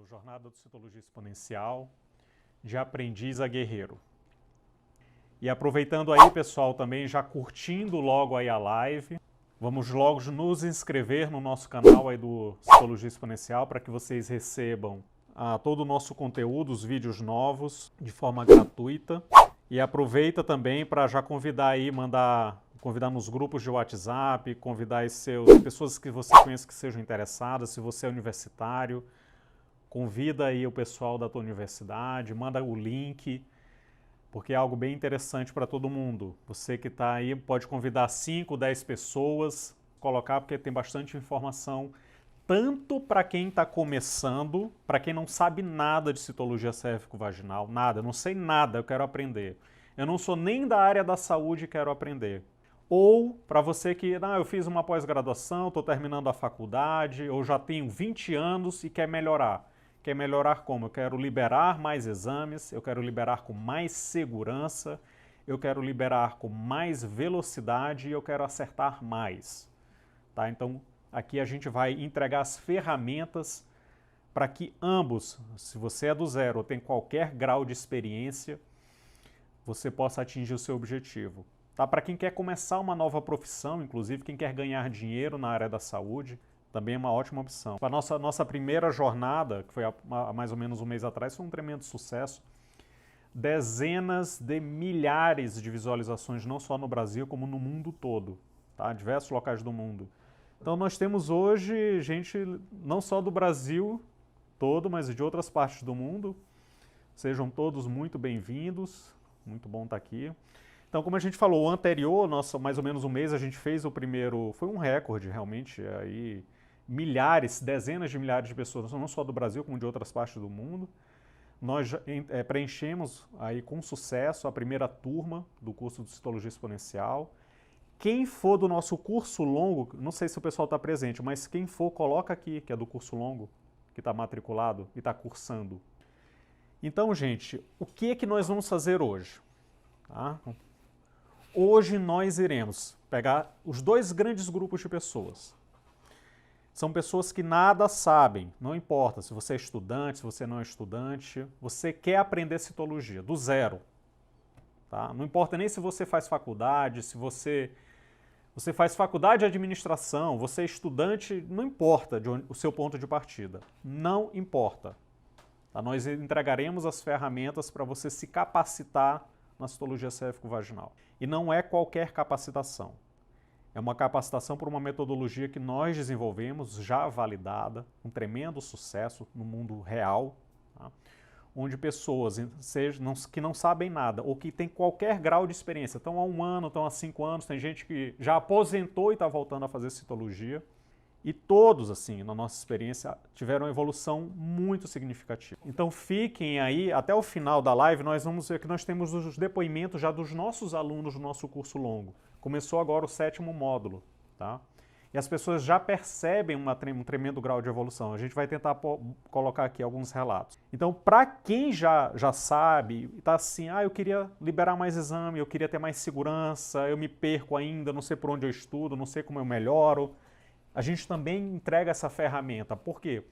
Jornada do Citologia Exponencial, de aprendiz a guerreiro. E aproveitando aí, pessoal, também já curtindo logo aí a live, vamos logo nos inscrever no nosso canal aí do Citologia Exponencial para que vocês recebam todo o nosso conteúdo, os vídeos novos, de forma gratuita. E aproveita também para já convidar aí, convidar nos grupos de WhatsApp, convidar as pessoas que você conhece que sejam interessadas, se você é universitário, convida aí o pessoal da tua universidade, manda o link, porque é algo bem interessante para todo mundo. Você que está aí pode convidar 5, 10 pessoas, colocar, porque tem bastante informação, tanto para quem está começando, para quem não sabe nada de citologia cérvico-vaginal, nada, eu não sei nada, eu quero aprender. Eu não sou nem da área da saúde e quero aprender. Ou para você que, eu fiz uma pós-graduação, estou terminando a faculdade, ou já tenho 20 anos e quer melhorar. Quer melhorar como? Eu quero liberar mais exames, eu quero liberar com mais segurança, eu quero liberar com mais velocidade e eu quero acertar mais. Tá? Então, aqui a gente vai entregar as ferramentas para que ambos, se você é do zero ou tem qualquer grau de experiência, você possa atingir o seu objetivo. Tá? Para quem quer começar uma nova profissão, inclusive quem quer ganhar dinheiro na área da saúde, também é uma ótima opção. A nossa primeira jornada, que foi há mais ou menos um mês atrás, foi um tremendo sucesso. Dezenas de milhares de visualizações, não só no Brasil, como no mundo todo, tá? Diversos locais do mundo. Então nós temos hoje gente não só do Brasil todo, mas de outras partes do mundo. Sejam todos muito bem-vindos, muito bom estar aqui. Então, como a gente falou, o anterior, mais ou menos um mês, a gente fez o primeiro, foi um recorde realmente, aí milhares, dezenas de milhares de pessoas, não só do Brasil, como de outras partes do mundo. Nós preenchemos aí com sucesso a primeira turma do curso de Citologia Exponencial. Quem for do nosso curso longo, não sei se o pessoal está presente, mas quem for, coloca aqui, que é do curso longo, que está matriculado e está cursando. Então, gente, o que é que nós vamos fazer hoje? Tá? Hoje nós iremos pegar os dois grandes grupos de pessoas. São pessoas que nada sabem, não importa se você é estudante, se você não é estudante, você quer aprender citologia, do zero. Tá? Não importa nem se você faz faculdade, se você faz faculdade de administração, você é estudante, não importa o seu ponto de partida, não importa. Tá? Nós entregaremos as ferramentas para você se capacitar na citologia cérvico-vaginal. E não é qualquer capacitação. É uma capacitação por uma metodologia que nós desenvolvemos, já validada, com tremendo sucesso no mundo real, tá? Onde pessoas que não sabem nada ou que têm qualquer grau de experiência, estão há 1 ano, estão há 5 anos, tem gente que já aposentou e está voltando a fazer citologia, e todos, assim, na nossa experiência, tiveram uma evolução muito significativa. Então fiquem aí, até o final da live, nós vamos ver que nós temos os depoimentos já dos nossos alunos do nosso curso longo. Começou agora o 7º módulo, tá? E as pessoas já percebem um tremendo grau de evolução. A gente vai tentar colocar aqui alguns relatos. Então, para quem já sabe, está assim, eu queria liberar mais exame, eu queria ter mais segurança, eu me perco ainda, não sei por onde eu estudo, não sei como eu melhoro. A gente também entrega essa ferramenta. Por quê?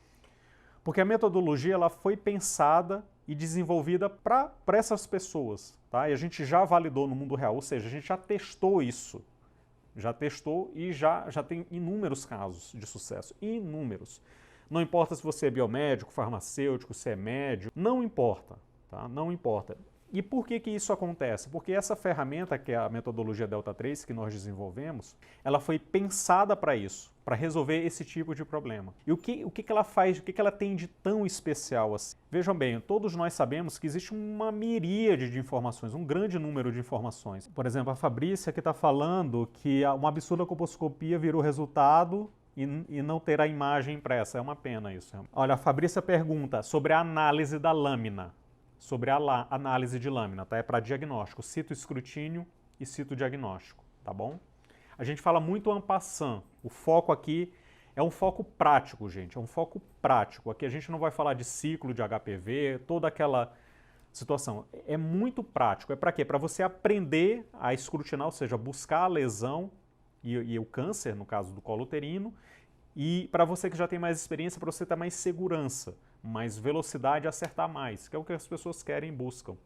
Porque a metodologia ela foi pensada e desenvolvida para essas pessoas. Tá? E a gente já validou no mundo real, ou seja, a gente já testou isso. Já testou e já tem inúmeros casos de sucesso. Inúmeros. Não importa se você é biomédico, farmacêutico, se é médico, não importa. Tá? Não importa. E por que isso acontece? Porque essa ferramenta, que é a metodologia Delta 3, que nós desenvolvemos, ela foi pensada para isso, para resolver esse tipo de problema. E o que ela faz, o que ela tem de tão especial assim? Vejam bem, todos nós sabemos que existe uma miríade de informações, um grande número de informações. Por exemplo, a Fabrícia que está falando que uma absurda colposcopia virou resultado e não ter a imagem impressa. É uma pena isso. Olha, a Fabrícia pergunta sobre a análise da lâmina. Sobre a análise de lâmina, tá? É para diagnóstico, citoescrutínio e citodiagnóstico, tá bom? A gente fala muito en passant, o foco aqui é um foco prático, gente, é um foco prático. Aqui a gente não vai falar de ciclo de HPV, toda aquela situação. É muito prático, é para quê? Para você aprender a escrutinar, ou seja, buscar a lesão e o câncer, no caso do colo uterino, e para você que já tem mais experiência, para você ter mais segurança. mais velocidade e acertar mais, que é o que as pessoas querem e buscam,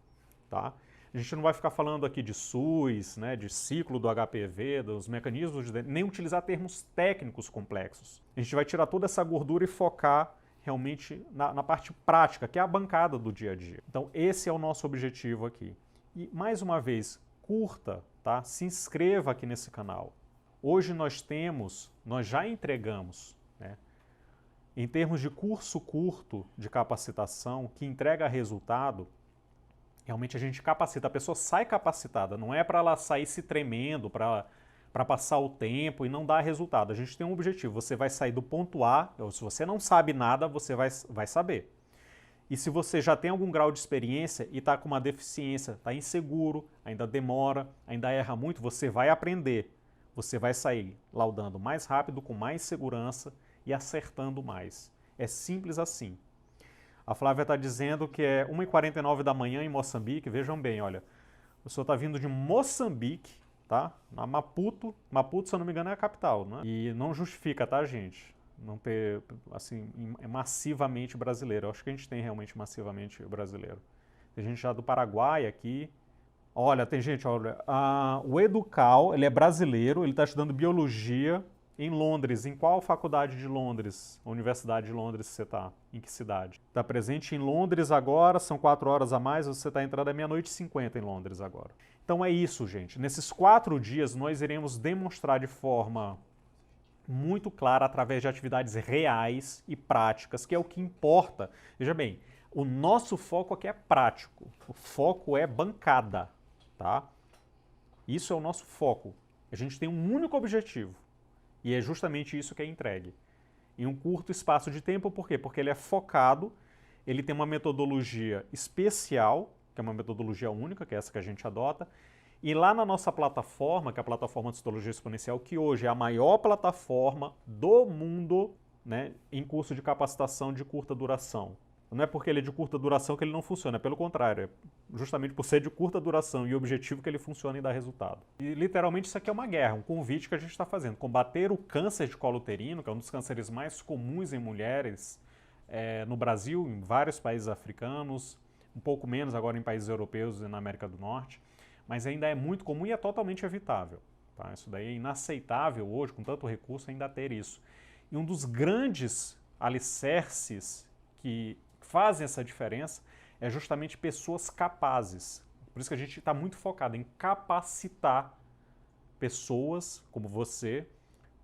tá? A gente não vai ficar falando aqui de SUS, né, de ciclo do HPV, dos mecanismos, nem utilizar termos técnicos complexos. A gente vai tirar toda essa gordura e focar realmente na parte prática, que é a bancada do dia a dia. Então esse é o nosso objetivo aqui. E mais uma vez, curta, tá? Se inscreva aqui nesse canal. Hoje nós já entregamos, né, em termos de curso curto de capacitação, que entrega resultado, realmente a gente capacita, a pessoa sai capacitada, não é para ela sair se tremendo, para passar o tempo e não dar resultado. A gente tem um objetivo, você vai sair do ponto A, ou se você não sabe nada, você vai saber. E se você já tem algum grau de experiência e está com uma deficiência, está inseguro, ainda demora, ainda erra muito, você vai aprender. Você vai sair laudando mais rápido, com mais segurança e acertando mais. É simples assim. A Flávia está dizendo que é 1h49 da manhã em Moçambique. Vejam bem, olha, o senhor está vindo de Moçambique, tá? Na Maputo. Maputo, se eu não me engano, é a capital, né? E não justifica, tá, gente? Não ter, assim, massivamente brasileiro. Eu acho que a gente tem realmente massivamente brasileiro. Tem gente já do Paraguai aqui. Olha, tem gente, olha, o Educal, ele é brasileiro, ele está estudando biologia em Londres. Em qual faculdade de Londres? Universidade de Londres você está? Em que cidade? Está presente em Londres agora, são 4 horas a mais, você está entrando à 00h50 em Londres agora. Então é isso, gente. Nesses 4 dias nós iremos demonstrar de forma muito clara, através de atividades reais e práticas, que é o que importa. Veja bem, o nosso foco aqui é prático. O foco é bancada, tá? Isso é o nosso foco. A gente tem um único objetivo. E é justamente isso que é entregue. Em um curto espaço de tempo, por quê? Porque ele é focado, ele tem uma metodologia especial, que é uma metodologia única, que é essa que a gente adota, e lá na nossa plataforma, que é a plataforma de Citologia Exponencial, que hoje é a maior plataforma do mundo, né, em curso de capacitação de curta duração. Não é porque ele é de curta duração que ele não funciona, é pelo contrário, é justamente por ser de curta duração e objetivo que ele funciona e dá resultado. E literalmente isso aqui é uma guerra, um convite que a gente está fazendo. Combater o câncer de colo uterino, que é um dos cânceres mais comuns em mulheres no Brasil, em vários países africanos, um pouco menos agora em países europeus e na América do Norte, mas ainda é muito comum e é totalmente evitável. Tá? Isso daí é inaceitável hoje, com tanto recurso, ainda ter isso. E um dos grandes alicerces que fazem essa diferença é justamente pessoas capazes. Por isso que a gente está muito focado em capacitar pessoas como você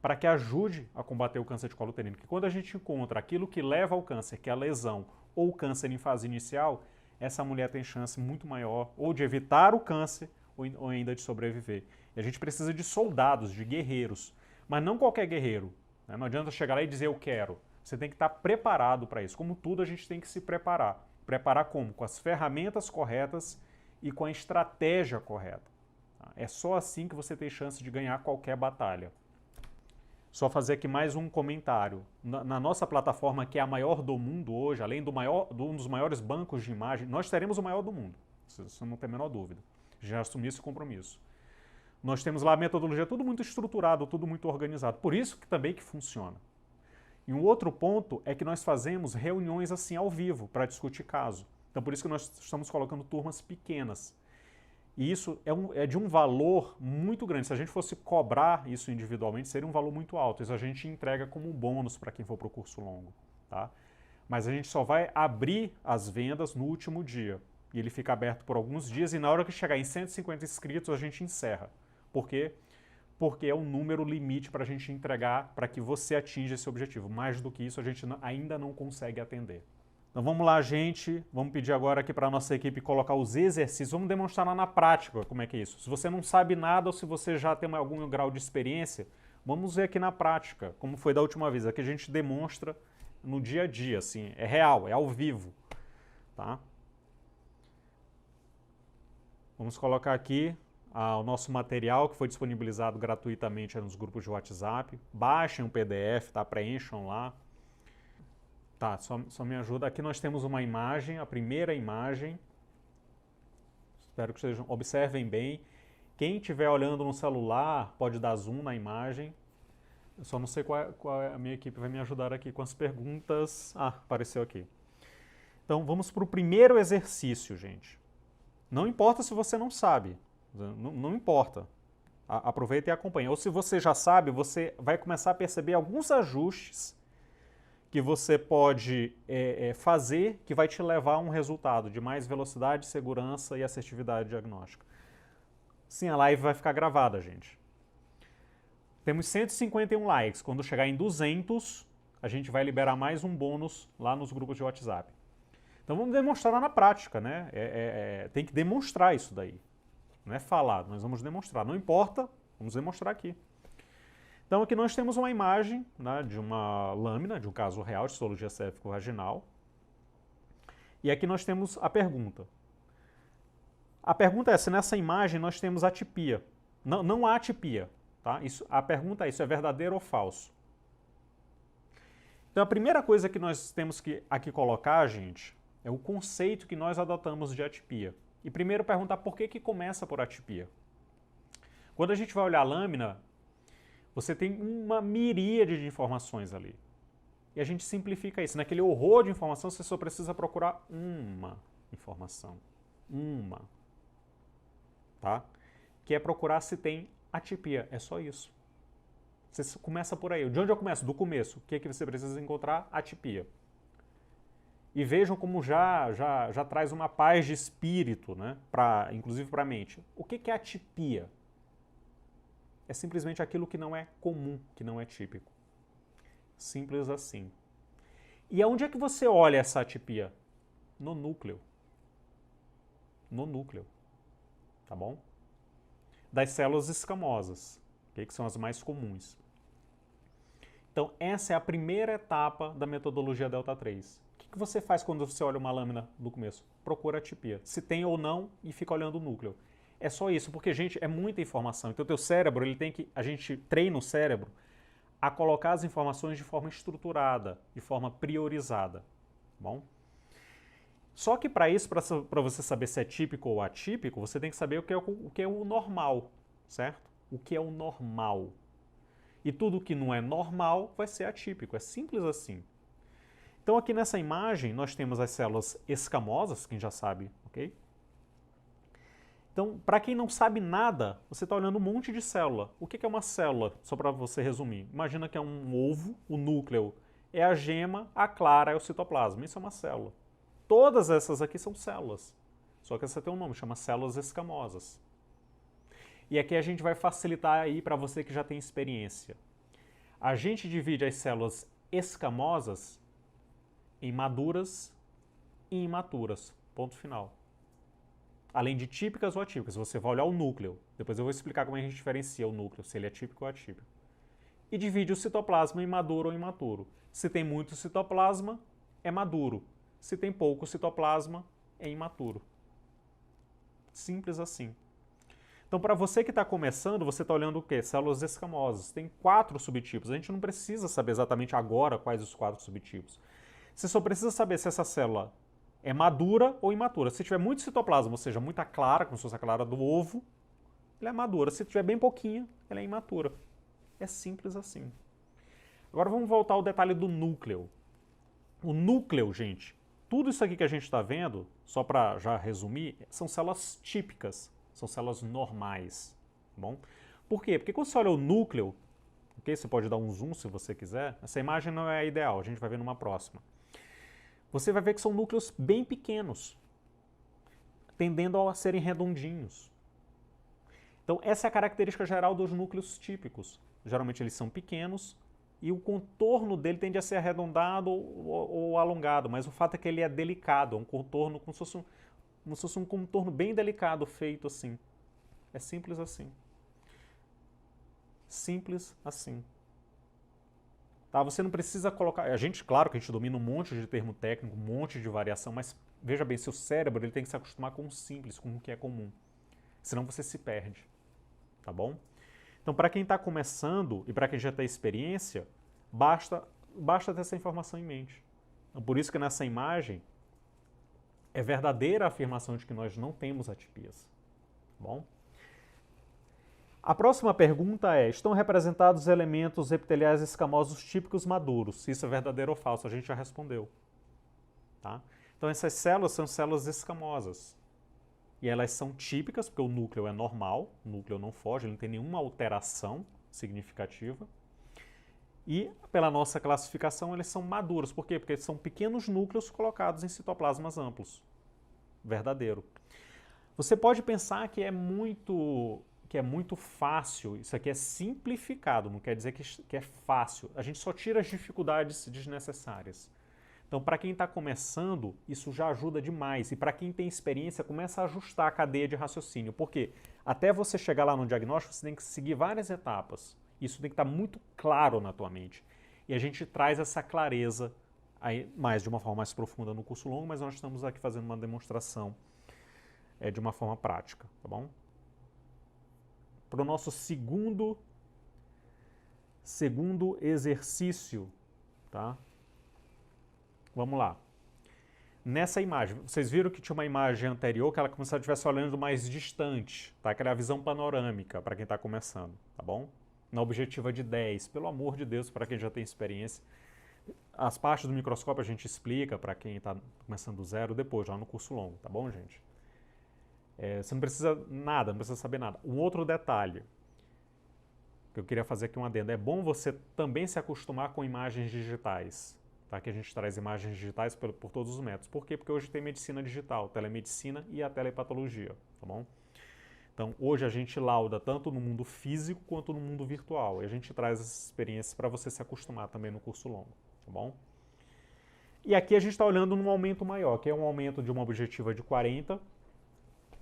para que ajude a combater o câncer de colo uterino. Porque quando a gente encontra aquilo que leva ao câncer, que é a lesão ou o câncer em fase inicial, essa mulher tem chance muito maior ou de evitar o câncer ou ainda de sobreviver. E a gente precisa de soldados, de guerreiros, mas não qualquer guerreiro. Né? Não adianta chegar lá e dizer eu quero. Você tem que estar preparado para isso. Como tudo, a gente tem que se preparar. Preparar como? Com as ferramentas corretas e com a estratégia correta. Tá? É só assim que você tem chance de ganhar qualquer batalha. Só fazer aqui mais um comentário. Na nossa plataforma, que é a maior do mundo hoje, além de um dos maiores bancos de imagem, nós teremos o maior do mundo. Isso não tem a menor dúvida. Já assumi esse compromisso. Nós temos lá a metodologia tudo muito estruturado, tudo muito organizado. Por isso que também que funciona. E um outro ponto é que nós fazemos reuniões assim ao vivo para discutir caso. Então por isso que nós estamos colocando turmas pequenas. E isso é de um valor muito grande. Se a gente fosse cobrar isso individualmente, seria um valor muito alto. Isso a gente entrega como um bônus para quem for para o curso longo. Tá? Mas a gente só vai abrir as vendas no último dia. E ele fica aberto por alguns dias e na hora que chegar em 150 inscritos a gente encerra. Por quê? Porque é um número limite para a gente entregar para que você atinja esse objetivo. Mais do que isso a gente ainda não consegue atender. Então vamos lá, gente. Vamos pedir agora aqui para a nossa equipe colocar os exercícios. Vamos demonstrar lá na prática como é que é isso. Se você não sabe nada ou se você já tem algum grau de experiência, vamos ver aqui na prática, como foi da última vez. Aqui a gente demonstra no dia a dia, assim, é real, é ao vivo. Tá? Vamos colocar aqui o nosso material que foi disponibilizado gratuitamente nos grupos de WhatsApp. Baixem o PDF, tá? Preencham lá. Tá, só me ajuda. Aqui nós temos uma imagem, a primeira imagem. Espero que vocês observem bem. Quem estiver olhando no celular pode dar zoom na imagem. Eu só não sei qual a minha equipe vai me ajudar aqui com as perguntas. Ah, apareceu aqui. Então, vamos para o primeiro exercício, gente. Não importa se você não sabe, não importa. Aproveita e acompanha. Ou se você já sabe, você vai começar a perceber alguns ajustes que você pode fazer que vai te levar a um resultado de mais velocidade, segurança e assertividade diagnóstica. Sim, a live vai ficar gravada, gente. Temos 151 likes. Quando chegar em 200, a gente vai liberar mais um bônus lá nos grupos de WhatsApp. Então vamos demonstrar na prática, né? Tem que demonstrar isso daí. Não é falar, nós vamos demonstrar. Não importa, vamos demonstrar aqui. Então aqui nós temos uma imagem, né, de uma lâmina, de um caso real de histologia cérvico-vaginal. E aqui nós temos a pergunta. A pergunta é se nessa imagem nós temos atipia. Não há atipia. Tá? A pergunta é: isso é verdadeiro ou falso? Então a primeira coisa que nós temos que aqui colocar, gente, é o conceito que nós adotamos de atipia. E primeiro perguntar por que começa por atipia. Quando a gente vai olhar a lâmina, você tem uma miríade de informações ali. E a gente simplifica isso. Naquele horror de informação, você só precisa procurar uma informação. Uma. Tá? Que é procurar se tem atipia. É só isso. Você começa por aí. De onde eu começo? Do começo. O que é que você precisa encontrar? Atipia. E vejam como já traz uma paz de espírito, né? Inclusive para a mente. O que é atipia? É simplesmente aquilo que não é comum, que não é típico. Simples assim. E aonde é que você olha essa atipia? No núcleo. No núcleo. Tá bom? Das células escamosas, que são as mais comuns. Então, essa é a primeira etapa da metodologia Delta 3. O que você faz quando você olha uma lâmina no começo? Procura a atipia. Se tem ou não, e fica olhando o núcleo. É só isso, porque, gente, é muita informação. Então, o teu cérebro, a gente treina o cérebro a colocar as informações de forma estruturada, de forma priorizada. Bom? Só que para isso, para você saber se é típico ou atípico, você tem que saber o que é o normal, certo? O que é o normal. E tudo que não é normal vai ser atípico, é simples assim. Então aqui nessa imagem nós temos as células escamosas, quem já sabe, ok? Então, para quem não sabe nada, você está olhando um monte de célula. O que é uma célula? Só para você resumir. Imagina que é um ovo, o núcleo é a gema, a clara é o citoplasma. Isso é uma célula. Todas essas aqui são células. Só que essa tem um nome, chama células escamosas. E aqui a gente vai facilitar aí para você que já tem experiência. A gente divide as células escamosas em maduras e imaturas. Ponto final. Além de típicas ou atípicas, você vai olhar o núcleo. Depois eu vou explicar como a gente diferencia o núcleo, se ele é típico ou atípico. E divide o citoplasma em maduro ou imaturo. Se tem muito citoplasma, é maduro. Se tem pouco citoplasma, é imaturo. Simples assim. Então, para você que está começando, você está olhando o quê? Células escamosas. Tem 4 subtipos. A gente não precisa saber exatamente agora quais os 4 subtipos. Você só precisa saber se essa célula é madura ou imatura. Se tiver muito citoplasma, ou seja, muita clara, como se fosse a clara do ovo, ela é madura. Se tiver bem pouquinha, ela é imatura. É simples assim. Agora vamos voltar ao detalhe do núcleo. O núcleo, gente, tudo isso aqui que a gente está vendo, só para já resumir, são células típicas, são células normais. Bom? Por quê? Porque quando você olha o núcleo, okay, você pode dar um zoom se você quiser, essa imagem não é a ideal, a gente vai ver numa próxima. Você vai ver que são núcleos bem pequenos, tendendo a serem redondinhos. Então, essa é a característica geral dos núcleos típicos. Geralmente eles são pequenos e o contorno dele tende a ser arredondado ou alongado, mas o fato é que ele é delicado, é um contorno como se fosse um contorno bem delicado, feito assim. É simples assim. Simples assim. Tá? Você não precisa colocar... claro que a gente domina um monte de termo técnico, um monte de variação, mas veja bem, seu cérebro ele tem que se acostumar com o simples, com o que é comum. Senão você se perde. Tá bom? Então, para quem está começando e para quem já tem experiência, basta ter essa informação em mente. Então, por isso que nessa imagem é verdadeira a afirmação de que nós não temos atipias. Tá bom? A próxima pergunta é: estão representados elementos epiteliais escamosos típicos maduros? Se isso é verdadeiro ou falso, a gente já respondeu. Tá? Então essas células são células escamosas. E elas são típicas, porque o núcleo é normal, o núcleo não foge, ele não tem nenhuma alteração significativa. E, pela nossa classificação, eles são maduros. Por quê? Porque são pequenos núcleos colocados em citoplasmas amplos. Verdadeiro. Você pode pensar que é muito fácil, isso aqui é simplificado, não quer dizer que é fácil. A gente só tira as dificuldades desnecessárias. Então, para quem está começando, isso já ajuda demais. E para quem tem experiência, começa a ajustar a cadeia de raciocínio. Por quê? Até você chegar lá no diagnóstico, você tem que seguir várias etapas. Isso tem que estar muito claro na tua mente. E a gente traz essa clareza aí, de uma forma mais profunda no curso longo, mas nós estamos aqui fazendo uma demonstração de uma forma prática, tá bom? Para o nosso segundo exercício, tá? Vamos lá. Nessa imagem, vocês viram que tinha uma imagem anterior que ela como se ela estivesse olhando mais distante, tá? Que era a visão panorâmica para quem está começando, tá bom? Na objetiva de 10, pelo amor de Deus, para quem já tem experiência. As partes do microscópio a gente explica para quem está começando do zero depois, lá no curso longo, tá bom, gente? Você não precisa nada, não precisa saber nada. Um outro detalhe que eu queria fazer aqui um adendo, é bom você também se acostumar com imagens digitais, tá? Que a gente traz imagens digitais por todos os métodos. Por quê? Porque hoje tem medicina digital, telemedicina e a telepatologia, tá bom? Então, hoje a gente lauda tanto no mundo físico quanto no mundo virtual. E a gente traz essas experiências para você se acostumar também no curso longo, tá bom? E aqui a gente está olhando num aumento maior, que é um aumento de uma objetiva de 40.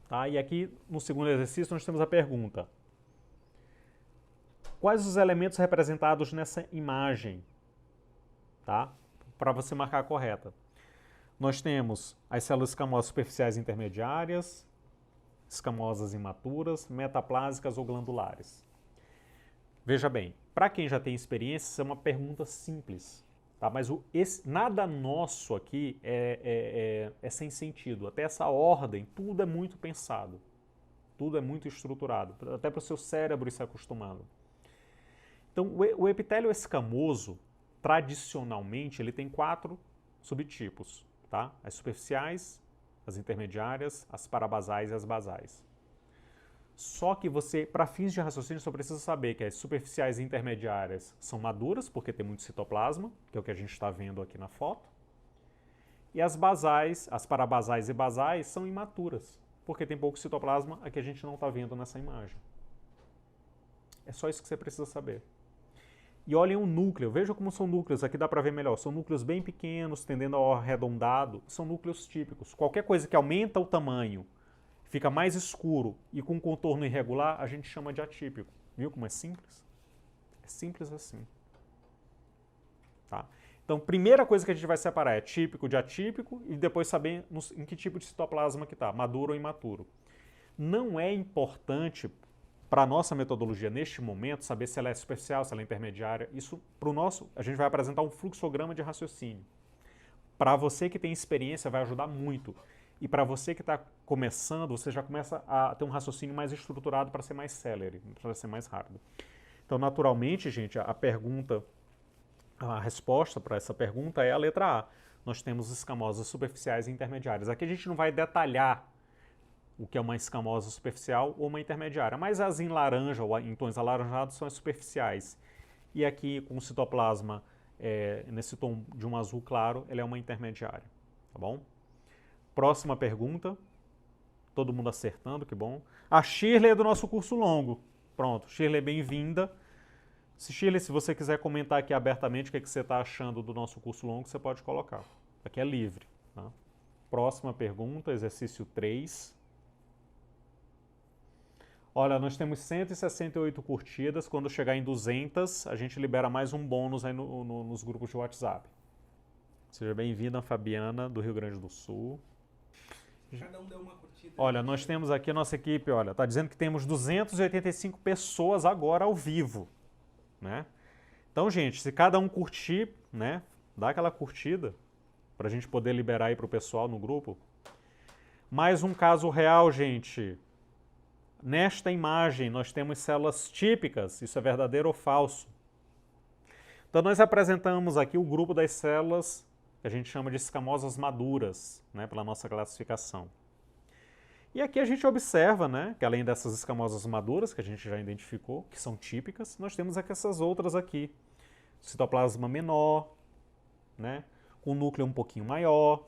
Tá? E aqui, no segundo exercício, nós temos a pergunta. Quais os elementos representados nessa imagem? Tá? Para você marcar a correta. Nós temos as células escamosas superficiais intermediárias, escamosas imaturas, metaplásicas ou glandulares. Veja bem, para quem já tem experiência, isso é uma pergunta simples. Tá? Mas nada nosso aqui é sem sentido. Até essa ordem, tudo é muito pensado. Tudo é muito estruturado. Até para o seu cérebro ir se acostumando. Então, o epitélio escamoso, tradicionalmente, ele tem 4 subtipos. Tá? As superficiais, as intermediárias, as parabasais e as basais. Só que você, para fins de raciocínio, só precisa saber que as superficiais e intermediárias são maduras, porque tem muito citoplasma, que é o que a gente está vendo aqui na foto. E as basais, as parabasais e basais, são imaturas, porque tem pouco citoplasma, a que a gente não está vendo nessa imagem. É só isso que você precisa saber. E olhem o núcleo, vejam como são núcleos, aqui dá para ver melhor, são núcleos bem pequenos, tendendo ao arredondado, são núcleos típicos. Qualquer coisa que aumenta o tamanho, fica mais escuro e com contorno irregular, a gente chama de atípico. Viu como é simples? É simples assim. Tá? Então, primeira coisa que a gente vai separar é típico de atípico e depois saber em que tipo de citoplasma que está, maduro ou imaturo. Não é importante para a nossa metodologia neste momento saber se ela é superficial, se ela é intermediária. Isso, para o nosso, a gente vai apresentar um fluxograma de raciocínio. Para você que tem experiência, vai ajudar muito. E para você que está começando, você já começa a ter um raciocínio mais estruturado para ser mais célere, para ser mais rápido. Então, naturalmente, gente, a resposta para essa pergunta é a letra A. Nós temos escamosas superficiais e intermediárias. Aqui a gente não vai detalhar o que é uma escamosa superficial ou uma intermediária, mas as em laranja ou em tons alaranjados são as superficiais. E aqui com o citoplasma nesse tom de um azul claro, ela é uma intermediária, tá bom? Próxima pergunta. Todo mundo acertando, que bom. A Shirley é do nosso curso longo. Pronto, Shirley, bem-vinda. Shirley, se você quiser comentar aqui abertamente o que, é que você está achando do nosso curso longo, você pode colocar. Aqui é livre. Tá? Próxima pergunta, exercício 3. Olha, nós temos 168 curtidas. Quando chegar em 200, a gente libera mais um bônus aí nos grupos de WhatsApp. Seja bem-vinda, Fabiana, do Rio Grande do Sul. Cada um deu uma curtida. Olha, nós temos aqui a nossa equipe, olha, tá dizendo que temos 285 pessoas agora ao vivo, né? Então, gente, se cada um curtir, né, dá aquela curtida para a gente poder liberar aí para o pessoal no grupo. Mais um caso real, gente. Nesta imagem, nós temos células típicas, isso é verdadeiro ou falso? Então, nós apresentamos aqui o grupo das células que a gente chama de escamosas maduras, né, pela nossa classificação. E aqui a gente observa, né, que além dessas escamosas maduras, que a gente já identificou, que são típicas, nós temos aqui essas outras aqui. Citoplasma menor, né, com núcleo um pouquinho maior.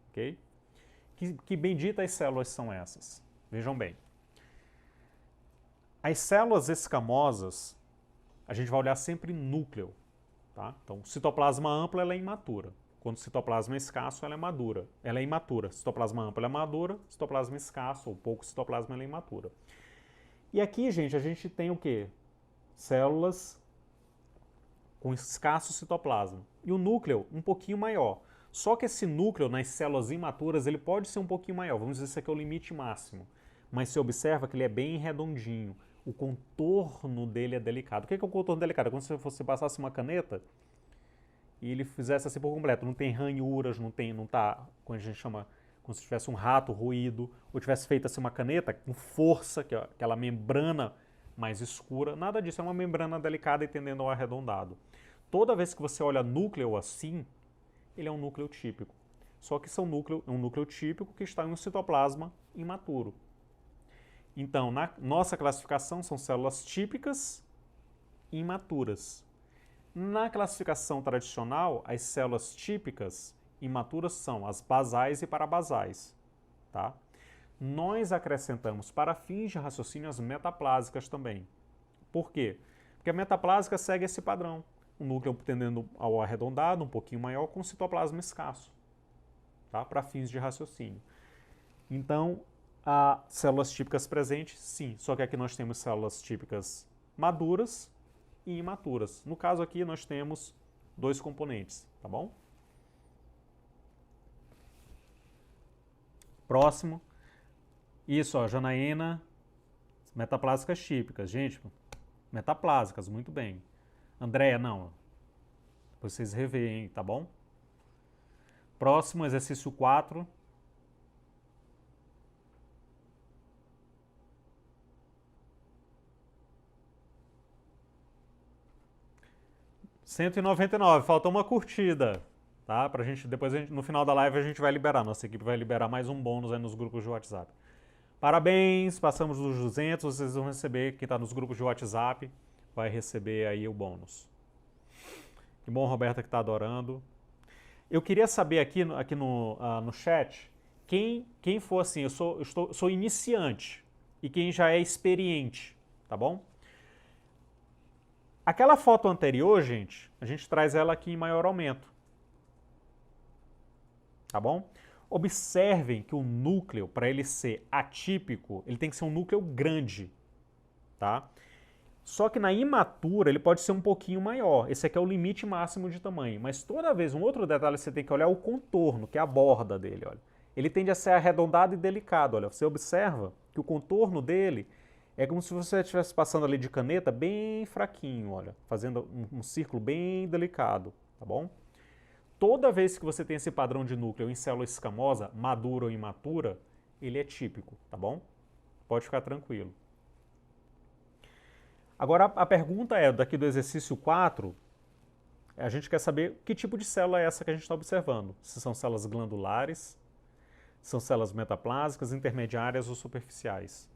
Ok? Que benditas células são essas? Vejam bem. As células escamosas, a gente vai olhar sempre núcleo. Tá? Então, citoplasma amplo ela é imatura. Quando o citoplasma é escasso, ela é madura. Ela é imatura. Citoplasma amplo ela é madura, citoplasma escasso ou pouco citoplasma ela é imatura. E aqui, gente, a gente tem o quê? Células com escasso citoplasma. E o núcleo um pouquinho maior. Só que esse núcleo nas células imaturas, ele pode ser um pouquinho maior. Vamos dizer que esse aqui é o limite máximo. Mas você observa que ele é bem redondinho. O contorno dele é delicado. O que é o contorno delicado? É como se você passasse uma caneta e ele fizesse assim por completo. Não tem ranhuras, não tá, como a gente chama, como se tivesse um rato ruído, ou tivesse feito assim uma caneta com força, que é aquela membrana mais escura. Nada disso, é uma membrana delicada e tendendo ao arredondado. Toda vez que você olha núcleo assim, ele é um núcleo típico. Só que é um núcleo típico que está em um citoplasma imaturo. Então, na nossa classificação, são células típicas e imaturas. Na classificação tradicional, as células típicas imaturas são as basais e parabasais. Tá? Nós acrescentamos, para fins de raciocínio, as metaplásicas também. Por quê? Porque a metaplásica segue esse padrão. O núcleo tendendo ao arredondado, um pouquinho maior, com citoplasma escasso. Tá? Para fins de raciocínio. Então, há células típicas presentes, sim. Só que aqui nós temos células típicas maduras e imaturas. No caso aqui nós temos dois componentes, tá bom? Próximo. Isso, ó, Janaína, metaplásicas típicas. Gente, metaplásicas, muito bem. Andréia, não. Depois vocês reveem, tá bom? Próximo, exercício 4. R$199, faltou uma curtida, tá? Pra gente, depois no final da live a gente vai liberar, nossa equipe vai liberar mais um bônus aí nos grupos de WhatsApp. Parabéns, passamos dos 200, vocês vão receber, quem está nos grupos de WhatsApp vai receber aí o bônus. Que bom, Roberta, que está adorando. Eu queria saber aqui no chat, quem for assim, eu sou iniciante e quem já é experiente, tá bom? Aquela foto anterior, gente, a gente traz ela aqui em maior aumento. Tá bom? Observem que o núcleo, para ele ser atípico, ele tem que ser um núcleo grande. Tá? Só que na imatura ele pode ser um pouquinho maior. Esse aqui é o limite máximo de tamanho. Mas toda vez, um outro detalhe você tem que olhar é o contorno, que é a borda dele. Olha. Ele tende a ser arredondado e delicado. Olha. Você observa que o contorno dele é como se você estivesse passando ali de caneta bem fraquinho, olha, fazendo um círculo bem delicado, tá bom? Toda vez que você tem esse padrão de núcleo em célula escamosa, madura ou imatura, ele é típico, tá bom? Pode ficar tranquilo. Agora, a pergunta é, daqui do exercício 4, a gente quer saber que tipo de célula é essa que a gente está observando. Se são células glandulares, são células metaplásicas, intermediárias ou superficiais.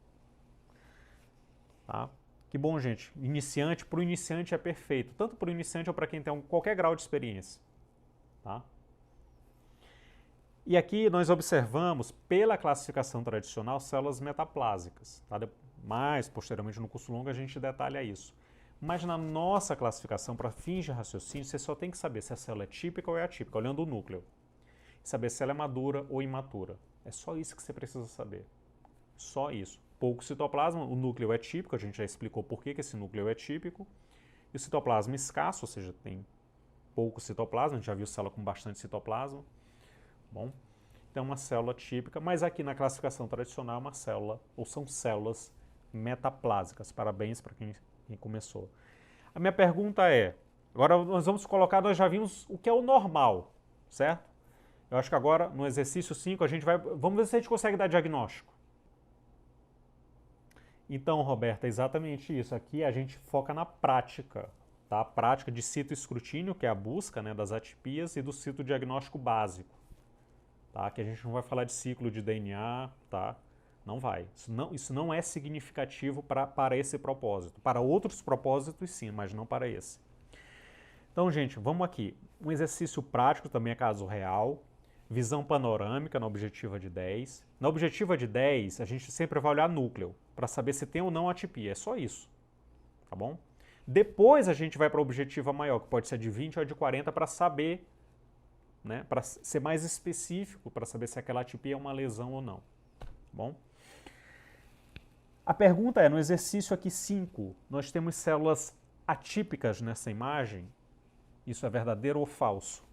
Tá? Que bom, gente. Iniciante, para o iniciante é perfeito. Tanto para o iniciante ou para quem tem qualquer grau de experiência. Tá? E aqui nós observamos, pela classificação tradicional, células metaplásicas. Tá? Mais posteriormente no curso longo a gente detalha isso. Mas na nossa classificação, para fins de raciocínio, você só tem que saber se a célula é típica ou é atípica, olhando o núcleo. Saber se ela é madura ou imatura. É só isso que você precisa saber. Só isso. Pouco citoplasma, o núcleo é típico, a gente já explicou por que esse núcleo é típico. E o citoplasma escasso, ou seja, tem pouco citoplasma, a gente já viu célula com bastante citoplasma. Bom, então uma célula típica, mas aqui na classificação tradicional é uma célula, ou são células metaplásicas. Parabéns para quem começou. A minha pergunta é, agora nós vamos colocar, nós já vimos o que é o normal, certo? Eu acho que agora no exercício 5 a gente vamos ver se a gente consegue dar diagnóstico. Então, Roberta, é exatamente isso. Aqui a gente foca na prática, tá? Prática de citoescrutínio, que é a busca, né, das atipias, e do citodiagnóstico básico, tá? Que a gente não vai falar de ciclo de DNA, tá? Não vai. Isso não é significativo para esse propósito. Para outros propósitos, sim, mas não para esse. Então, gente, vamos aqui. Um exercício prático, também é caso real. Visão panorâmica na objetiva de 10. Na objetiva de 10, a gente sempre vai olhar núcleo, para saber se tem ou não atipia. É só isso, tá bom? Depois a gente vai para a objetiva maior, que pode ser de 20 ou de 40, para saber, né, para ser mais específico, para saber se aquela atipia é uma lesão ou não, tá bom? A pergunta é, no exercício aqui 5, nós temos células atípicas nessa imagem. Isso é verdadeiro ou falso?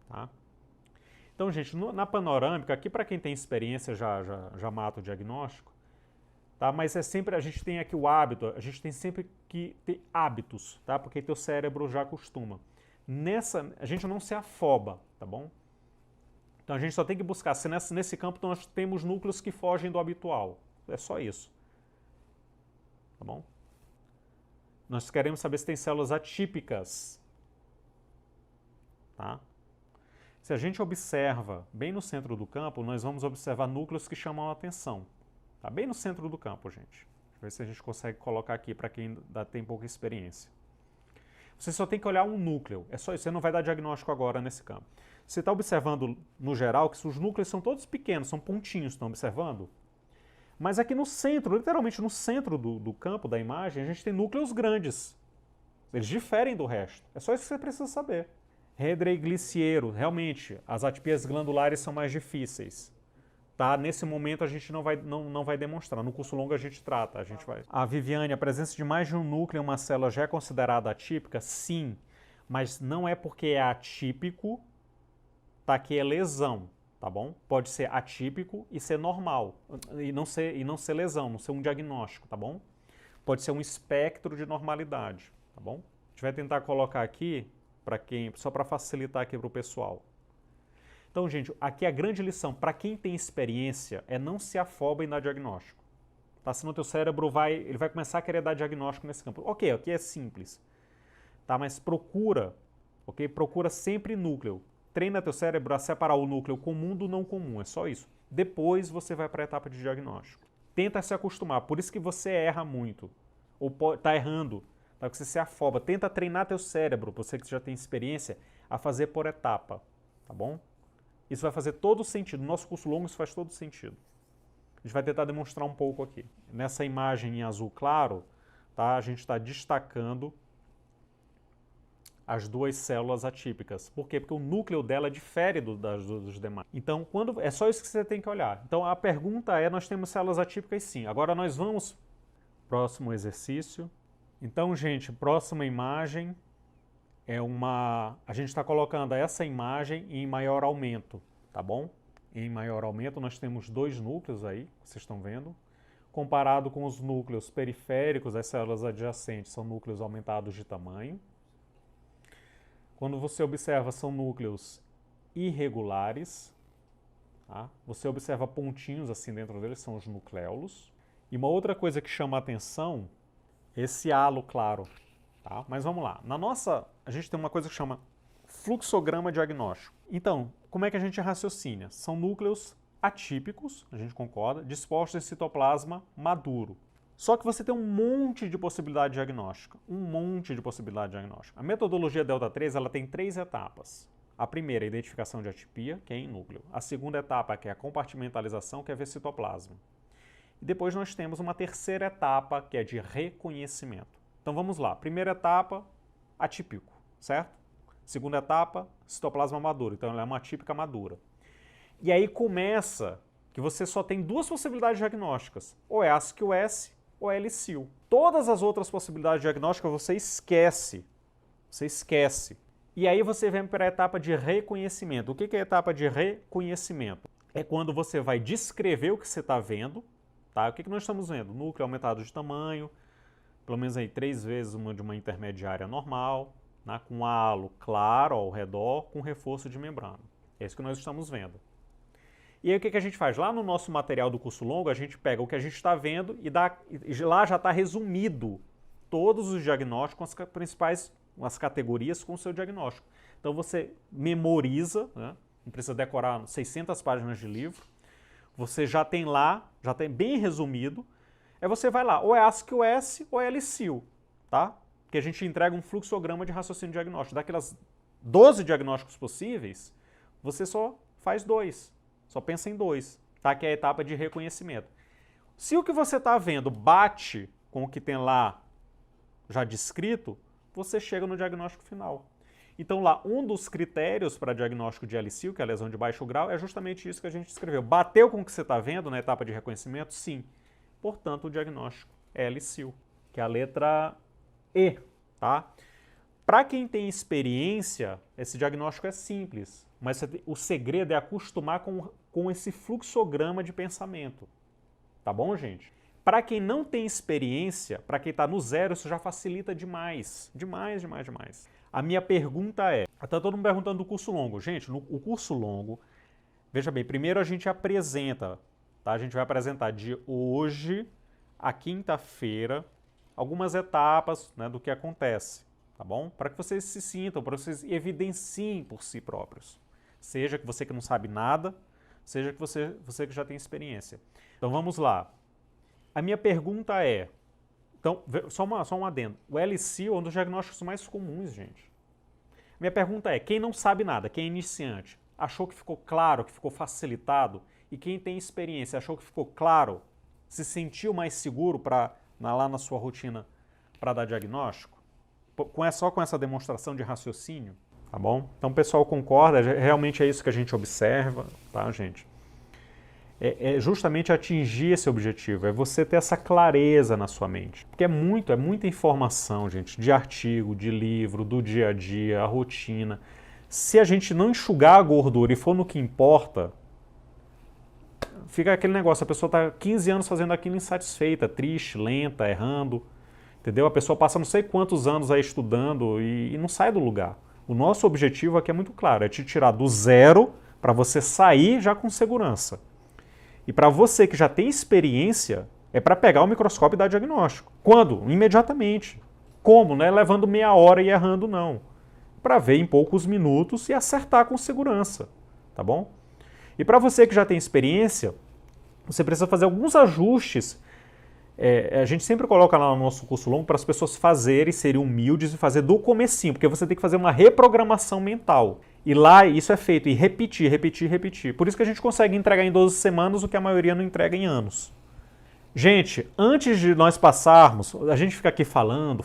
Tá? Então, gente, na panorâmica, aqui para quem tem experiência já mata o diagnóstico, tá? Mas é sempre, a gente tem aqui o hábito, a gente tem sempre que ter hábitos, tá? Porque teu cérebro já acostuma. A gente não se afoba, tá bom? Então a gente só tem que buscar, se nesse campo nós temos núcleos que fogem do habitual, é só isso, tá bom? Nós queremos saber se tem células atípicas, tá? Se a gente observa bem no centro do campo, nós vamos observar núcleos que chamam a atenção. Tá bem no centro do campo, gente. Deixa eu ver se a gente consegue colocar aqui para quem ainda tem pouca experiência. Você só tem que olhar um núcleo, é só isso, você não vai dar diagnóstico agora nesse campo. Você está observando, no geral, que os núcleos são todos pequenos, são pontinhos, estão observando? Mas aqui no centro, literalmente no centro do campo da imagem, a gente tem núcleos grandes. Eles diferem do resto. É só isso que você precisa saber. Redreiglicieiro, realmente, as atipias glandulares são mais difíceis. Tá? Nesse momento a gente não vai demonstrar, no curso longo a gente trata, A Viviane, a presença de mais de um núcleo em uma célula já é considerada atípica? Sim, mas não é porque é atípico, tá, que é lesão, tá bom? Pode ser atípico e ser normal, e não ser lesão, não ser um diagnóstico, tá bom? Pode ser um espectro de normalidade, tá bom? A gente vai tentar colocar aqui, só para facilitar aqui para o pessoal. Então, gente, aqui a grande lição, para quem tem experiência, é não se afoba em dar diagnóstico. Tá? Senão o teu cérebro vai começar a querer dar diagnóstico nesse campo. Ok, aqui é simples, tá? Mas procura sempre núcleo. Treina teu cérebro a separar o núcleo comum do não comum, é só isso. Depois você vai para a etapa de diagnóstico. Tenta se acostumar, por isso que você erra muito, ou está errando, tá? Porque você se afoba. Tenta treinar teu cérebro, você que já tem experiência, a fazer por etapa, tá bom? Isso vai fazer todo sentido. No nosso curso longo isso faz todo sentido. A gente vai tentar demonstrar um pouco aqui. Nessa imagem em azul claro, tá, a gente está destacando as duas células atípicas. Por quê? Porque o núcleo dela difere dos demais. Então, é só isso que você tem que olhar. Então, a pergunta é, nós temos células atípicas sim. Agora nós vamos... Próximo exercício. Então, gente, próxima imagem... A gente está colocando essa imagem em maior aumento, tá bom? Em maior aumento nós temos dois núcleos aí, vocês estão vendo. Comparado com os núcleos periféricos, as células adjacentes são núcleos aumentados de tamanho. Quando você observa, são núcleos irregulares. Tá? Você observa pontinhos assim dentro deles, são os nucléolos. E uma outra coisa que chama a atenção, esse halo claro. Tá? Mas vamos lá. A gente tem uma coisa que chama fluxograma diagnóstico. Então, como é que a gente raciocina? São núcleos atípicos, a gente concorda, dispostos em citoplasma maduro. Só que você tem um monte de possibilidade diagnóstica. A metodologia Delta 3 ela tem 3 etapas. A primeira é a identificação de atipia, que é em núcleo. A segunda etapa, que é a compartimentalização, que é ver citoplasma. E depois nós temos uma terceira etapa, que é de reconhecimento. Então vamos lá. Primeira etapa, atípico, certo? Segunda etapa, citoplasma maduro. Então ela é uma atípica madura. E aí começa que você só tem duas possibilidades diagnósticas. Ou é ASCII-US ou é LCIL. Todas as outras possibilidades diagnósticas você esquece. E aí você vem para a etapa de reconhecimento. O que é a etapa de reconhecimento? É quando você vai descrever o que você está vendo. Tá? O que nós estamos vendo? Núcleo aumentado de tamanho, pelo menos aí 3 vezes de uma intermediária normal, né, com halo claro ao redor, com reforço de membrana. É isso que nós estamos vendo. E aí o que a gente faz? Lá no nosso material do curso longo, a gente pega o que a gente está vendo e lá já está resumido todos os diagnósticos, as principais as categorias com o seu diagnóstico. Então você memoriza, né? Não precisa decorar 600 páginas de livro, você já tem lá, já tem bem resumido, aí você vai lá, ou é ASCII-US ou é LCIL, tá? Que a gente entrega um fluxograma de raciocínio diagnóstico. Daquelas 12 diagnósticos possíveis, você só faz 2, só pensa em 2, tá? Que é a etapa de reconhecimento. Se o que você está vendo bate com o que tem lá já descrito, você chega no diagnóstico final. Então lá, um dos critérios para diagnóstico de LCIL, que é a lesão de baixo grau, é justamente isso que a gente escreveu. Bateu com o que você está vendo na etapa de reconhecimento? Sim. Portanto, o diagnóstico é LCIL, que é a letra E, tá? Para quem tem experiência, esse diagnóstico é simples, mas o segredo é acostumar com esse fluxograma de pensamento. Tá bom, gente? Para quem não tem experiência, para quem está no zero, isso já facilita demais. Demais, demais, demais. A minha pergunta é, está todo mundo perguntando do curso longo. Gente, o curso longo, veja bem, primeiro a gente apresenta, tá? A gente vai apresentar de hoje a quinta-feira algumas etapas, né, do que acontece, tá bom? Para que vocês se sintam, para que vocês evidenciem por si próprios. Seja que você que não sabe nada, seja que você que já tem experiência. Então vamos lá. A minha pergunta é, então, só um adendo, o LCIL é um dos diagnósticos mais comuns, gente. Minha pergunta é, quem não sabe nada, quem é iniciante, achou que ficou claro, que ficou facilitado? E quem tem experiência, achou que ficou claro, se sentiu mais seguro lá na sua rotina para dar diagnóstico? Só com essa demonstração de raciocínio, tá bom? Então o pessoal concorda, realmente é isso que a gente observa, tá, gente? É justamente atingir esse objetivo, é você ter essa clareza na sua mente. Porque é muita informação, gente, de artigo, de livro, do dia a dia, a rotina. Se a gente não enxugar a gordura e for no que importa, fica aquele negócio, a pessoa está 15 anos fazendo aquilo insatisfeita, triste, lenta, errando, entendeu? A pessoa passa não sei quantos anos aí estudando e não sai do lugar. O nosso objetivo aqui é muito claro, é te tirar do zero para você sair já com segurança. E para você que já tem experiência, é para pegar o microscópio e dar diagnóstico. Quando? Imediatamente. Como? Não é levando meia hora e errando, não. Para ver em poucos minutos e acertar com segurança, tá bom? E para você que já tem experiência, você precisa fazer alguns ajustes. A gente sempre coloca lá no nosso curso longo para as pessoas fazerem, serem humildes e fazer do comecinho, porque você tem que fazer uma reprogramação mental. E lá isso é feito, e repetir, repetir, repetir. Por isso que a gente consegue entregar em 12 semanas o que a maioria não entrega em anos. Gente, antes de nós passarmos, a gente fica aqui falando,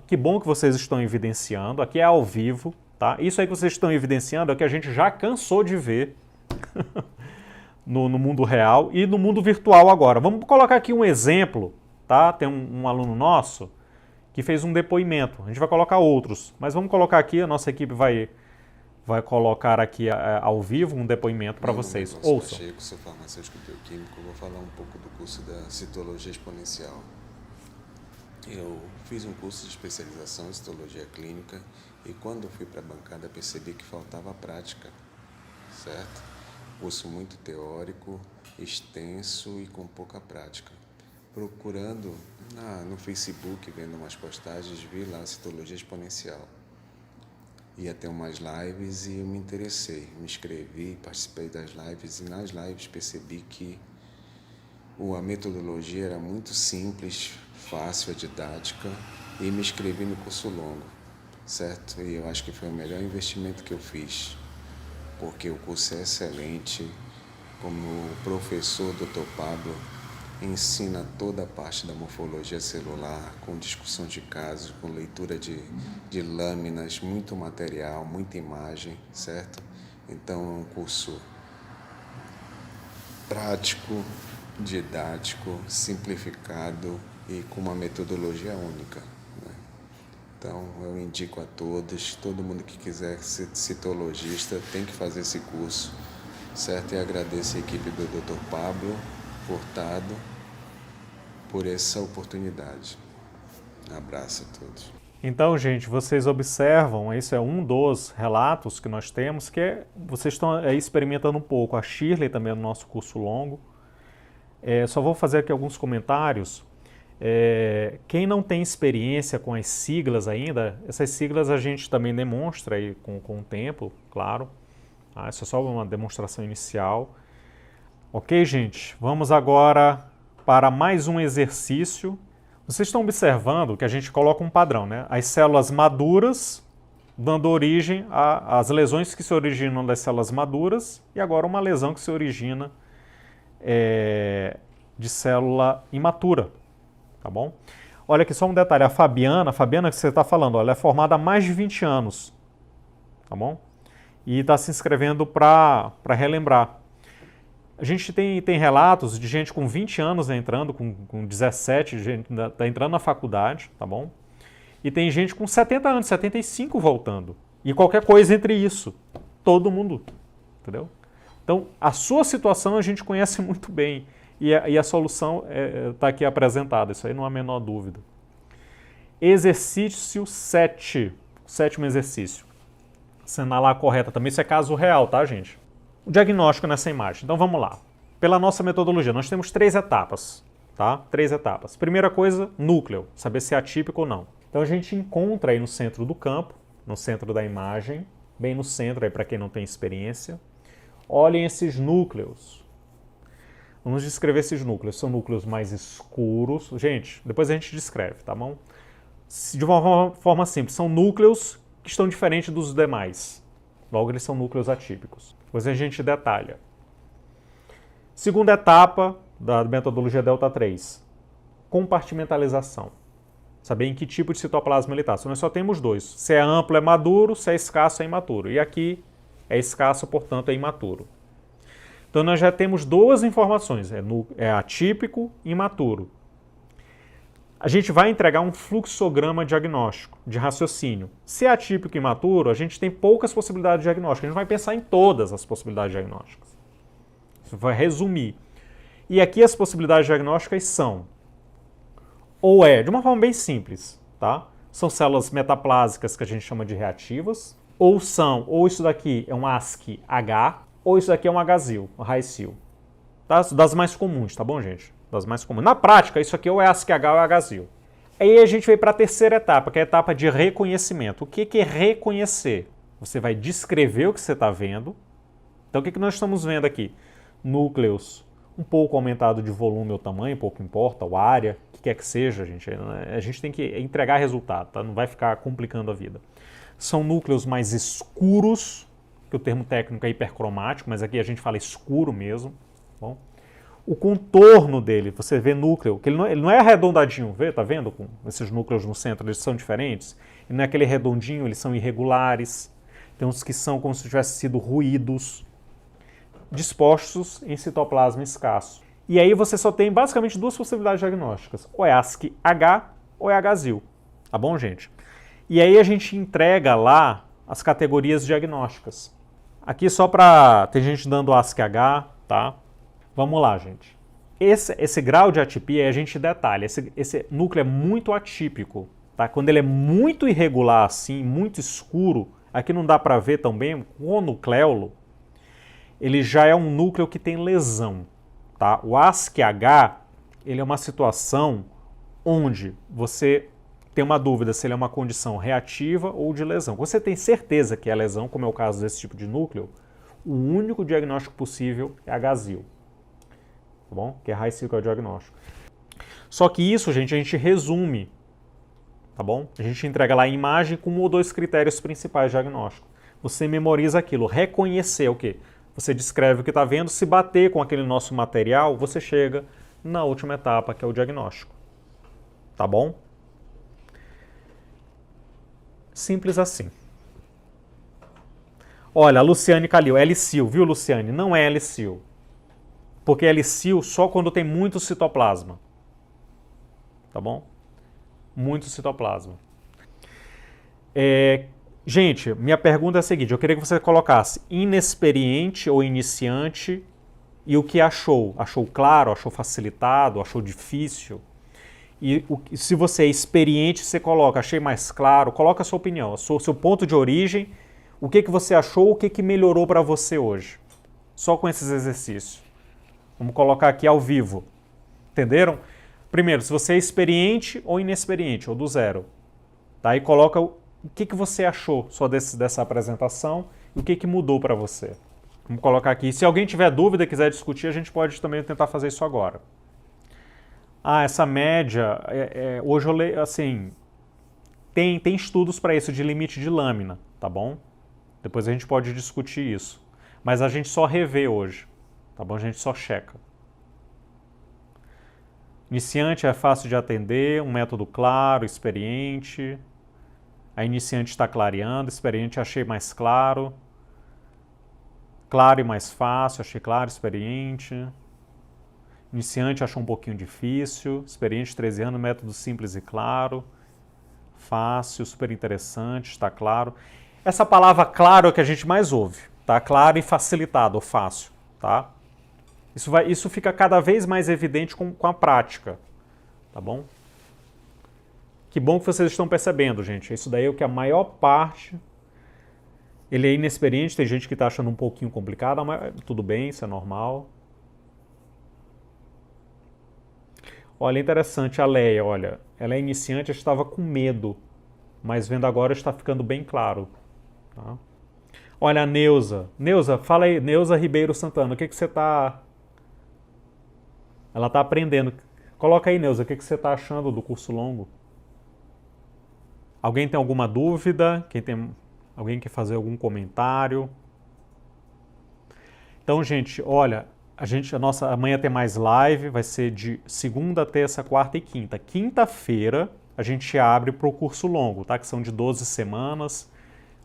que bom que vocês estão evidenciando, aqui é ao vivo, tá? Isso aí que vocês estão evidenciando é o que a gente já cansou de ver no mundo real e no mundo virtual agora. Vamos colocar aqui um exemplo, tá? Tem um aluno nosso que fez um depoimento, a gente vai colocar outros, mas vamos colocar aqui, a nossa equipe vai colocar aqui ao vivo um depoimento para vocês. Ouçam. Pacheco, sou farmacêutico bioquímico, vou falar um pouco do curso da citologia exponencial. Eu fiz um curso de especialização em citologia clínica e quando eu fui para a bancada percebi que faltava prática, certo? Curso muito teórico, extenso e com pouca prática. Procurando no Facebook, vendo umas postagens, vi lá a citologia exponencial. Ia ter umas lives e eu me interessei, me inscrevi, participei das lives e nas lives percebi que a metodologia era muito simples, fácil, didática e me inscrevi no curso longo, certo? E eu acho que foi o melhor investimento que eu fiz, porque o curso é excelente, como o professor Dr. Pablo ensina toda a parte da morfologia celular, com discussão de casos, com leitura de lâminas, muito material, muita imagem, certo? Então é um curso prático, didático, simplificado e com uma metodologia única, né? Então eu indico a todos, todo mundo que quiser ser citologista tem que fazer esse curso, certo? E agradeço a equipe do Dr. Pablo Furtado por essa oportunidade. Abraço a todos. Então, gente, vocês observam, esse é um dos relatos que nós temos, que vocês estão aí experimentando um pouco. A Shirley também no nosso curso longo. Só vou fazer aqui alguns comentários. Quem não tem experiência com as siglas ainda, essas siglas a gente também demonstra aí com o tempo, claro. Isso é só uma demonstração inicial. Ok, gente? Vamos agora para mais um exercício. Vocês estão observando que a gente coloca um padrão, né? As células maduras dando origem às lesões que se originam das células maduras e agora uma lesão que se origina de célula imatura, tá bom? Olha aqui só um detalhe, a Fabiana que você está falando, ela é formada há mais de 20 anos, tá bom? E está se inscrevendo para relembrar. A gente tem relatos de gente com 20 anos entrando, com 17, gente está entrando na faculdade, tá bom? E tem gente com 70 anos, 75 voltando. E qualquer coisa entre isso. Todo mundo, entendeu? Então, a sua situação a gente conhece muito bem. E a solução está aqui apresentada, isso aí não há a menor dúvida. Exercício 7, sétimo exercício. Assinalar a correta também, isso é caso real, tá, gente? O diagnóstico nessa imagem. Então vamos lá. Pela nossa metodologia, nós temos 3 etapas, tá? 3 etapas. Primeira coisa, núcleo, saber se é atípico ou não. Então a gente encontra aí no centro do campo, no centro da imagem, bem no centro aí para quem não tem experiência. Olhem esses núcleos. Vamos descrever esses núcleos. São núcleos mais escuros. Gente, depois a gente descreve, tá bom? De uma forma simples, são núcleos que estão diferentes dos demais. Logo, eles são núcleos atípicos. Depois a gente detalha. Segunda etapa da metodologia Delta 3. Compartimentalização. Saber em que tipo de citoplasma ele está. Se nós só temos 2. Se é amplo, é maduro. Se é escasso, é imaturo. E aqui é escasso, portanto, é imaturo. Então nós já temos 2 informações. É atípico e imaturo. A gente vai entregar um fluxograma diagnóstico, de raciocínio. Se é atípico e imaturo, a gente tem poucas possibilidades diagnósticas. A gente vai pensar em todas as possibilidades diagnósticas. Isso vai resumir. E aqui as possibilidades diagnósticas são, de uma forma bem simples, tá? São células metaplásicas que a gente chama de reativas, ou isso daqui é um ASCII-H, ou isso daqui é um HZIL, um RAICIL. Tá? Das mais comuns, tá bom, gente? Das mais comuns. Na prática, isso aqui ou é ASCII-H ou é HZIL. Aí a gente veio para a terceira etapa, que é a etapa de reconhecimento. O que é reconhecer? Você vai descrever o que você está vendo. Então, o que nós estamos vendo aqui? Núcleos um pouco aumentado de volume ou tamanho, pouco importa, ou área, o que quer que seja, gente. A gente tem que entregar resultado, tá? Não vai ficar complicando a vida. São núcleos mais escuros, que o termo técnico é hipercromático, mas aqui a gente fala escuro mesmo. Bom? O contorno dele, você vê núcleo, que ele não é arredondadinho, tá vendo? Com esses núcleos no centro, eles são diferentes. Ele não é aquele redondinho, eles são irregulares. Tem uns que são como se tivessem sido ruídos, dispostos em citoplasma escasso. E aí você só tem basicamente 2 possibilidades diagnósticas, ou é ASCII-H ou é HZIL. Tá bom, gente? E aí a gente entrega lá as categorias diagnósticas. Aqui só para... tem gente dando ASCII-H, tá? Vamos lá, gente. Esse grau de atipia a gente detalha. Esse núcleo é muito atípico, tá? Quando ele é muito irregular assim, muito escuro, aqui não dá para ver tão bem, o nucleolo, ele já é um núcleo que tem lesão, tá? O ASCII-H, ele é uma situação onde você tem uma dúvida se ele é uma condição reativa ou de lesão. Você tem certeza que é lesão, como é o caso desse tipo de núcleo, o único diagnóstico possível é HZIL. Tá bom? Que é RAICIL, que é o diagnóstico. Só que isso, gente, a gente resume, tá bom? A gente entrega lá a imagem com 1 ou 2 critérios principais de diagnóstico. Você memoriza aquilo, reconhecer o quê? Você descreve o que está vendo, se bater com aquele nosso material, você chega na última etapa, que é o diagnóstico. Tá bom? Simples assim. Olha, a Luciane Calil, L-Sil, viu, Luciane? Não é L-Sil. Porque L-Sil só quando tem muito citoplasma. Tá bom? Muito citoplasma. Gente, minha pergunta é a seguinte, eu queria que você colocasse inexperiente ou iniciante e o que achou. Achou claro, achou facilitado, achou difícil? E se você é experiente, você coloca, achei mais claro, coloca a sua opinião, seu ponto de origem, o que você achou, o que melhorou para você hoje. Só com esses exercícios. Vamos colocar aqui ao vivo. Entenderam? Primeiro, se você é experiente ou inexperiente, ou do zero. Tá? E coloca o que você achou só dessa apresentação e o que mudou para você. Vamos colocar aqui. Se alguém tiver dúvida e quiser discutir, a gente pode também tentar fazer isso agora. Essa média, hoje eu leio, assim, tem estudos para isso de limite de lâmina, tá bom? Depois a gente pode discutir isso. Mas a gente só revê hoje, tá bom? A gente só checa. Iniciante é fácil de atender, um método claro, experiente. A iniciante está clareando, experiente achei mais claro. Claro e mais fácil, achei claro, experiente. Iniciante achou um pouquinho difícil, experiente 13 anos, método simples e claro. Fácil, super interessante, está claro. Essa palavra claro é que a gente mais ouve, tá? Claro e facilitado, ou fácil, tá? Isso fica cada vez mais evidente com a prática, tá bom? Que bom que vocês estão percebendo, gente. Isso daí é o que a maior parte... Ele é inexperiente, tem gente que está achando um pouquinho complicado, mas tudo bem, isso é normal. Olha, interessante, a Leia, olha, ela é iniciante, estava com medo, mas vendo agora está ficando bem claro. Tá? Olha, a Neuza, fala aí, Neuza Ribeiro Santana, o que você está... Ela está aprendendo. Coloca aí, Neuza, o que você está achando do curso longo? Alguém tem alguma dúvida? Alguém quer fazer algum comentário? Então, gente, olha, amanhã tem mais live, vai ser de segunda, terça, quarta e quinta. Quinta-feira a gente abre para o curso longo, tá? Que são de 12 semanas,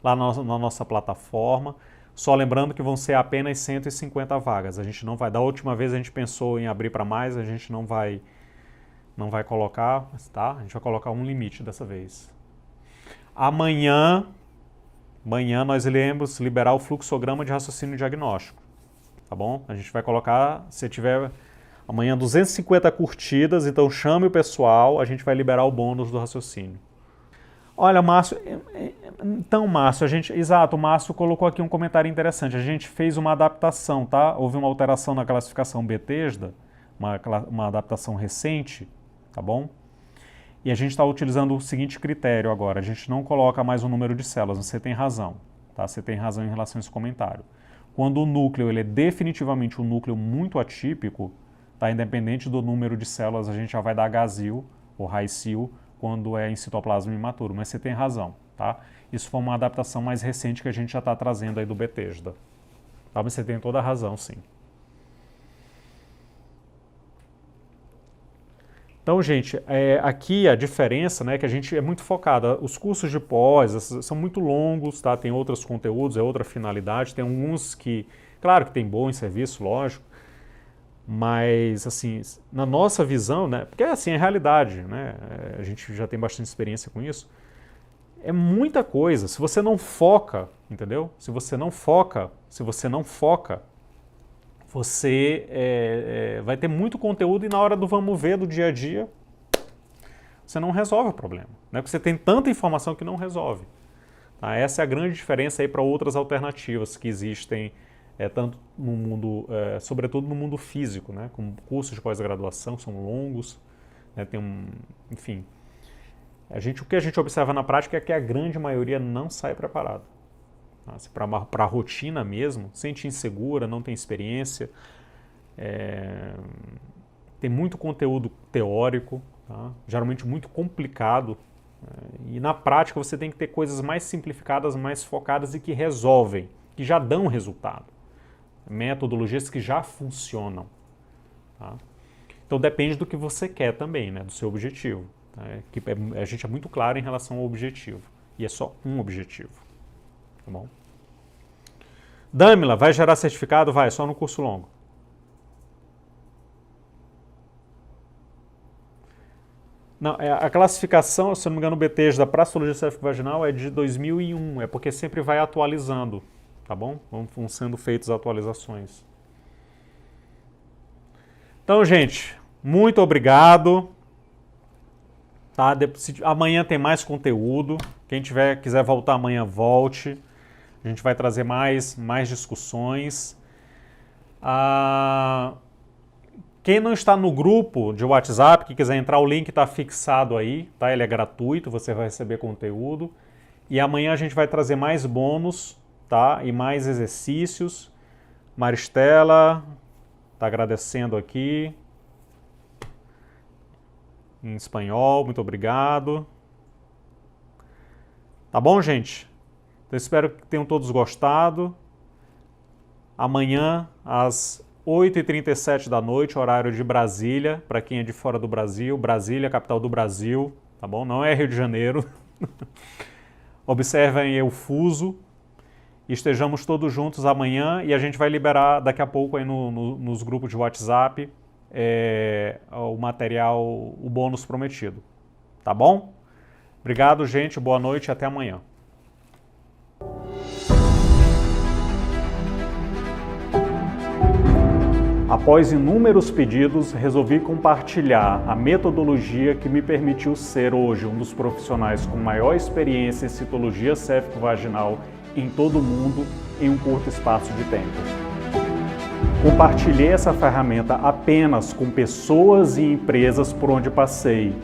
lá na nossa plataforma. Só lembrando que vão ser apenas 150 vagas. A gente não vai, da última vez a gente pensou em abrir para mais, a gente não vai colocar, tá? A gente vai colocar um limite dessa vez. Amanhã nós iremos liberar o fluxograma de raciocínio diagnóstico, tá bom? A gente vai colocar, se tiver amanhã 250 curtidas, então chame o pessoal, a gente vai liberar o bônus do raciocínio. Olha, Márcio, então Márcio, exato, o Márcio colocou aqui um comentário interessante, a gente fez uma adaptação, tá? Houve uma alteração na classificação Bethesda, uma adaptação recente, tá bom? E a gente está utilizando o seguinte critério agora, a gente não coloca mais o número de células, você tem razão, tá? Você tem razão em relação a esse comentário. Quando o núcleo ele é definitivamente um núcleo muito atípico, tá? Independente do número de células, a gente já vai dar Hzil ou High-Sil quando é em citoplasma imaturo, mas você tem razão, tá? Isso foi uma adaptação mais recente que a gente já está trazendo aí do Bethesda, tá? Mas você tem toda a razão, sim. Então, gente, aqui a diferença, né, que a gente é muito focado, os cursos de pós são muito longos, tá? Tem outros conteúdos, é outra finalidade, tem alguns que, claro que tem bom em serviço, lógico, mas, assim, na nossa visão, né, porque assim, é realidade, né, a gente já tem bastante experiência com isso, é muita coisa, se você não foca, entendeu? Se você não foca, você vai ter muito conteúdo e na hora do vamos ver do dia a dia, você não resolve o problema. Né? Porque você tem tanta informação que não resolve. Tá? Essa é a grande diferença aí para outras alternativas que existem, tanto no mundo, sobretudo no mundo físico, né? Como cursos de pós-graduação são longos, né? Enfim. O que a gente observa na prática é que a grande maioria não sai preparado. Para a rotina mesmo, sente insegura, não tem experiência, tem muito conteúdo teórico, tá? Geralmente muito complicado, e na prática você tem que ter coisas mais simplificadas, mais focadas e que resolvem, que já dão resultado, metodologias que já funcionam. Tá? Então depende do que você quer também, né? Do seu objetivo. Tá? A gente é muito claro em relação ao objetivo, e é só um objetivo. Tá bom? Damila, vai gerar certificado? Vai, só no curso longo. Não, a classificação, se não me engano, o Bethesda para astrologia cérvico-vaginal é de 2001, é porque sempre vai atualizando, tá bom? Vão sendo feitas atualizações. Então, gente, muito obrigado. Tá? Amanhã tem mais conteúdo. Quem quiser voltar amanhã, volte. A gente vai trazer mais discussões. Quem não está no grupo de WhatsApp, que quiser entrar, o link está fixado aí, tá? Ele é gratuito, você vai receber conteúdo. E amanhã a gente vai trazer mais bônus, tá? E mais exercícios. Maristela está agradecendo aqui. Em espanhol, muito obrigado. Tá bom, gente? Então espero que tenham todos gostado. Amanhã, às 8h37 da noite, horário de Brasília, para quem é de fora do Brasil. Brasília, capital do Brasil, tá bom? Não é Rio de Janeiro. Observem o fuso. Estejamos todos juntos amanhã e a gente vai liberar daqui a pouco aí nos grupos de WhatsApp o material, o bônus prometido. Tá bom? Obrigado, gente. Boa noite e até amanhã. Após inúmeros pedidos, resolvi compartilhar a metodologia que me permitiu ser hoje um dos profissionais com maior experiência em citologia céfico-vaginal em todo o mundo em um curto espaço de tempo. Compartilhei essa ferramenta apenas com pessoas e empresas por onde passei,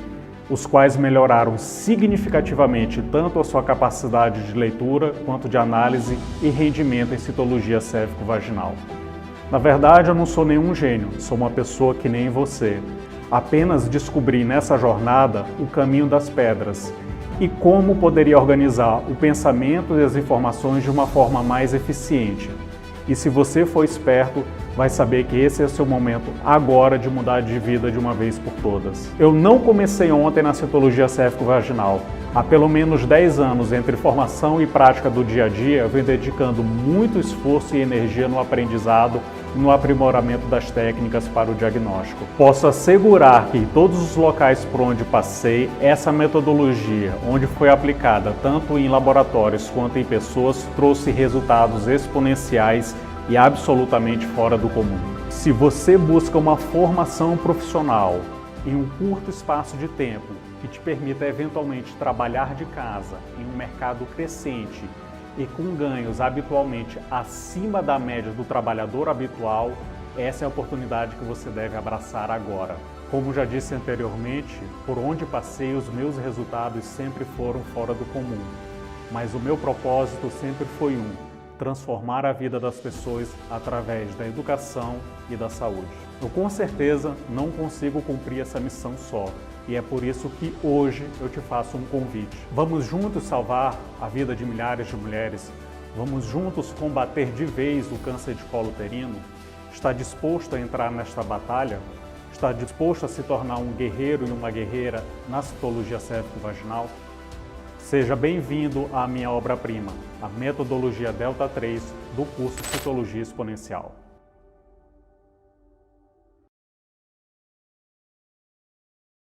os quais melhoraram significativamente tanto a sua capacidade de leitura quanto de análise e rendimento em citologia céfico-vaginal. Na verdade, eu não sou nenhum gênio, sou uma pessoa que nem você. Apenas descobri nessa jornada o caminho das pedras e como poderia organizar o pensamento e as informações de uma forma mais eficiente. E se você for esperto, vai saber que esse é o seu momento agora de mudar de vida de uma vez por todas. Eu não comecei ontem na citologia céfico-vaginal. Há pelo menos 10 anos, entre formação e prática do dia a dia, eu venho dedicando muito esforço e energia no aprendizado e no aprimoramento das técnicas para o diagnóstico. Posso assegurar que em todos os locais por onde passei, essa metodologia, onde foi aplicada tanto em laboratórios quanto em pessoas, trouxe resultados exponenciais e absolutamente fora do comum. Se você busca uma formação profissional em um curto espaço de tempo, que te permita eventualmente trabalhar de casa em um mercado crescente e com ganhos habitualmente acima da média do trabalhador habitual, essa é a oportunidade que você deve abraçar agora. Como já disse anteriormente, por onde passei, os meus resultados sempre foram fora do comum. Mas o meu propósito sempre foi transformar a vida das pessoas através da educação e da saúde. Eu com certeza não consigo cumprir essa missão só. E é por isso que hoje eu te faço um convite. Vamos juntos salvar a vida de milhares de mulheres? Vamos juntos combater de vez o câncer de colo uterino? Está disposto a entrar nesta batalha? Está disposto a se tornar um guerreiro e uma guerreira na citologia céfico-vaginal? Seja bem-vindo à minha obra-prima, a metodologia Delta 3 do curso Citologia Exponencial.